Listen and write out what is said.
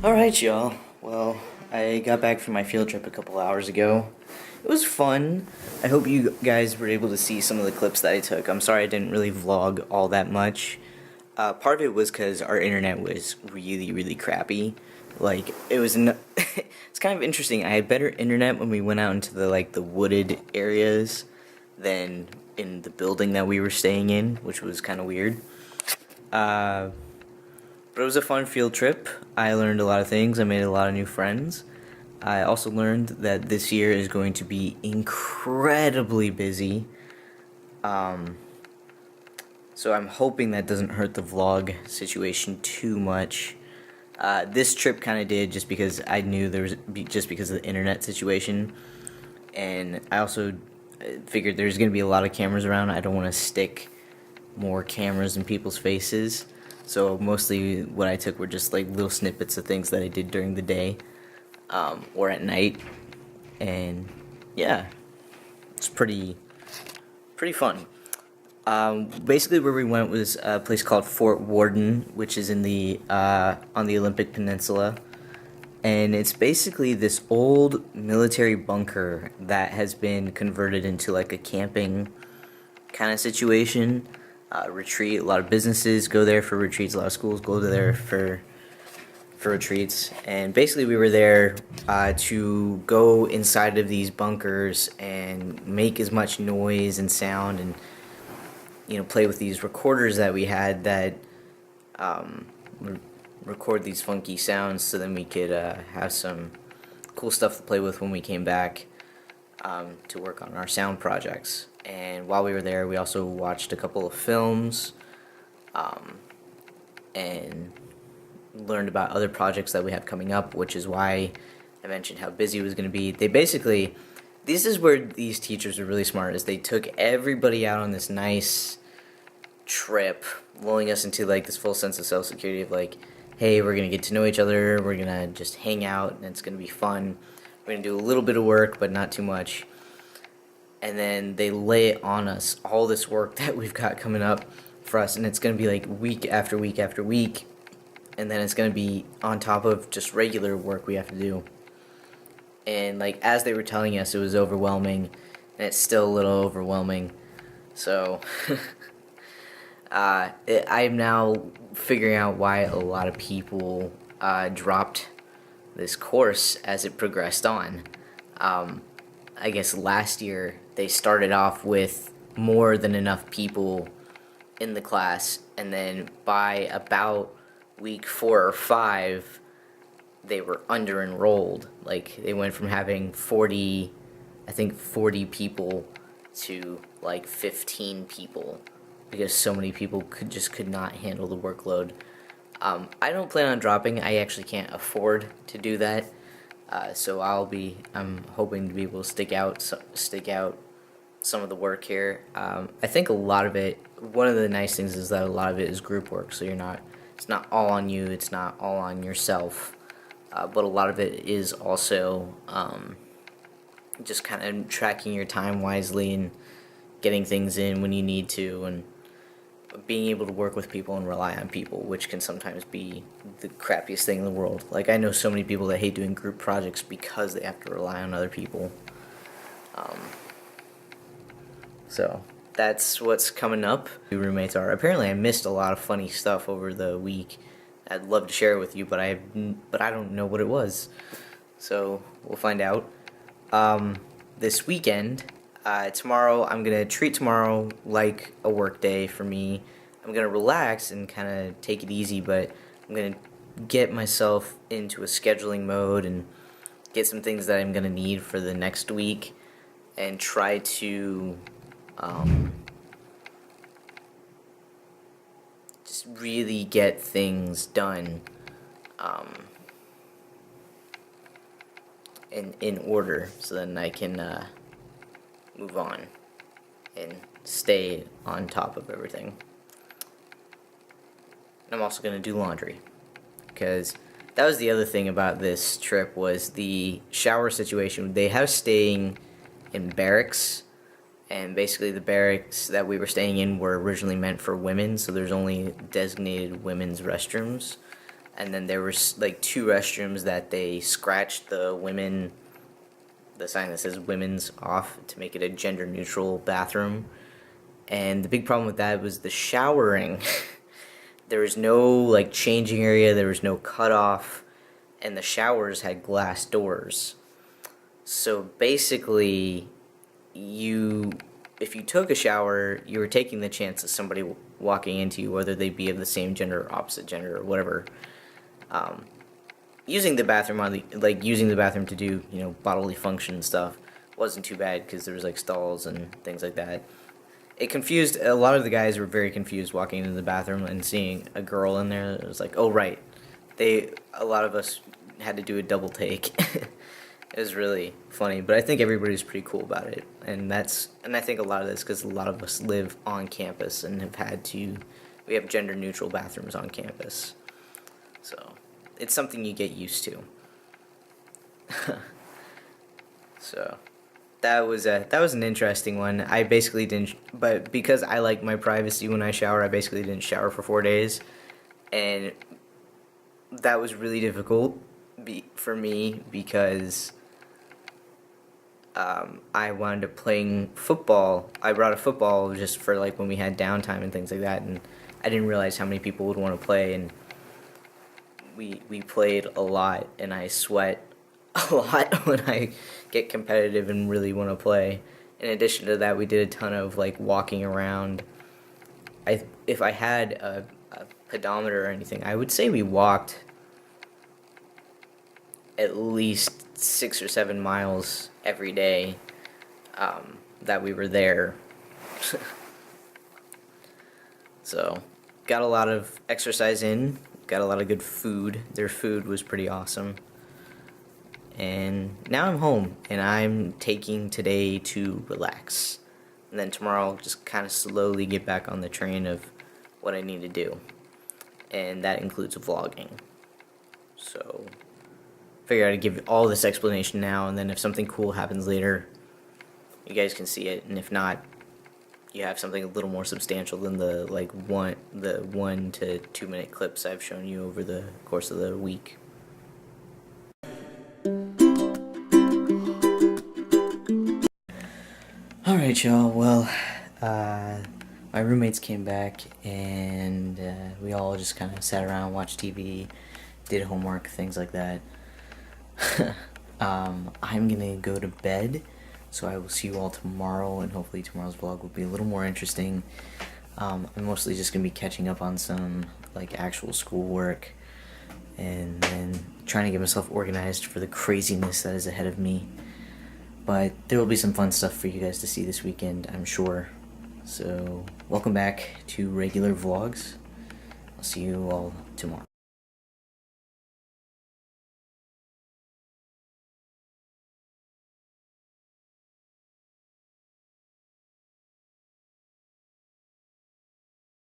Alright, y'all. Well, I got back from my field trip a couple hours ago. It was fun. I hope you guys were able to see some of the clips that I took. I'm sorry I didn't really vlog all that much. Part of it was because our internet was really, really crappy. Like, it was it's kind of interesting. I had better internet when we went out into the wooded areas than in the building that we were staying in, which was kind of weird. But it was a fun field trip. I learned a lot of things. I made a lot of new friends. I also learned that this year is going to be incredibly busy. So I'm hoping that doesn't hurt the vlog situation too much. This trip kind of did just because I knew just because of the internet situation. And I also figured there's going to be a lot of cameras around. I don't want to stick more cameras in people's faces. So mostly what I took were just like little snippets of things that I did during the day or at night. And yeah, it's pretty fun. Basically where we went was a place called Ft.Worden, which is in the on the Olympic Peninsula. And it's basically this old military bunker that has been converted into like a camping kind of situation. Retreat. A lot of businesses go there for retreats. A lot of schools go there for retreats. And basically we were there to go inside of these bunkers and make as much noise and sound and play with these recorders that we had that record these funky sounds, so then we could have some cool stuff to play with when we came back to work on our sound projects. And while we were there, we also watched a couple of films and learned about other projects that we have coming up, which is why I mentioned how busy it was going to be. This is where these teachers are really smart, is they took everybody out on this nice trip, lulling us into like this full sense of self-security of like, hey, we're going to get to know each other, we're going to just hang out, and it's going to be fun. We're going to do a little bit of work, but not too much. And then they lay it on us, all this work that we've got coming up for us, and it's going to be like week after week after week, and then it's going to be on top of just regular work we have to do. And like as they were telling us, it was overwhelming, and it's still a little overwhelming. So I'm now figuring out why a lot of people dropped this course as it progressed on. I guess last year they started off with more than enough people in the class, and then by about week 4 or 5 they were under enrolled. Like they went from having 40 people to like 15 people because so many people could not handle the workload. I don't plan on dropping. I actually can't afford to do that. So I'm hoping to be able to stick out some of the work here. I think a lot of it, one of the nice things is that a lot of it is group work, so it's not all on you, it's not all on yourself, but a lot of it is also just kind of tracking your time wisely and getting things in when you need to, and being able to work with people and rely on people, which can sometimes be the crappiest thing in the world. Like I know so many people that hate doing group projects because they have to rely on other people. So that's what's coming up. Who roommates are. Apparently I missed a lot of funny stuff over the week. I'd love to share it with you, but I don't know what it was. So we'll find out. This weekend, tomorrow, I'm going to treat tomorrow like a work day for me. I'm going to relax and kind of take it easy, but I'm going to get myself into a scheduling mode and get some things that I'm going to need for the next week and try to just really get things done in order, so then I can move on and stay on top of everything. And I'm also going to do laundry, because that was the other thing about this trip, was the shower situation. They have staying in barracks, and basically the barracks that we were staying in were originally meant for women, so there's only designated women's restrooms and then there was like 2 restrooms that they scratched the sign that says women's off to make it a gender neutral bathroom. And the big problem with that was the showering. There was no like changing area, there was no cutoff, and the showers had glass doors. So basically, if you took a shower, you were taking the chance of somebody walking into you, whether they be of the same gender or opposite gender or whatever. Using the bathroom using the bathroom to do bodily function stuff wasn't too bad because there was like stalls and things like that. It confused a lot of the guys were very confused walking into the bathroom and seeing a girl in there. It was like, oh right, a lot of us had to do a double take. It was really funny, but I think everybody's pretty cool about it, and I think a lot of this because a lot of us live on campus and we have gender neutral bathrooms on campus, so it's something you get used to. So that was an interesting one. I basically didn't, but because I like my privacy when I shower, I basically didn't shower for 4 days, and that was really difficult for me because I wound up playing football. I brought a football just for like when we had downtime and things like that, and I didn't realize how many people would want to play, and we played a lot, and I sweat a lot when I get competitive and really want to play. In addition to that, we did a ton of like walking around. If I had a pedometer or anything, I would say we walked at least 6 or 7 miles every day that we were there. So got a lot of exercise in, got a lot of good food. Their food was pretty awesome. And now I'm home, and I'm taking today to relax. And then tomorrow I'll just kind of slowly get back on the train of what I need to do. And that includes vlogging. So figure I'd give all this explanation now, and then if something cool happens later, you guys can see it, and if not, you have something a little more substantial than the 1 to 2 minute clips I've shown you over the course of the week. Alright y'all, well, my roommates came back, and we all just kind of sat around, watched TV, did homework, things like that. I'm gonna go to bed, so I will see you all tomorrow, and hopefully tomorrow's vlog will be a little more interesting. I'm mostly just gonna be catching up on some like actual schoolwork, and then trying to get myself organized for the craziness that is ahead of me. But there will be some fun stuff for you guys to see this weekend, I'm sure. So welcome back to regular vlogs. I'll see you all tomorrow.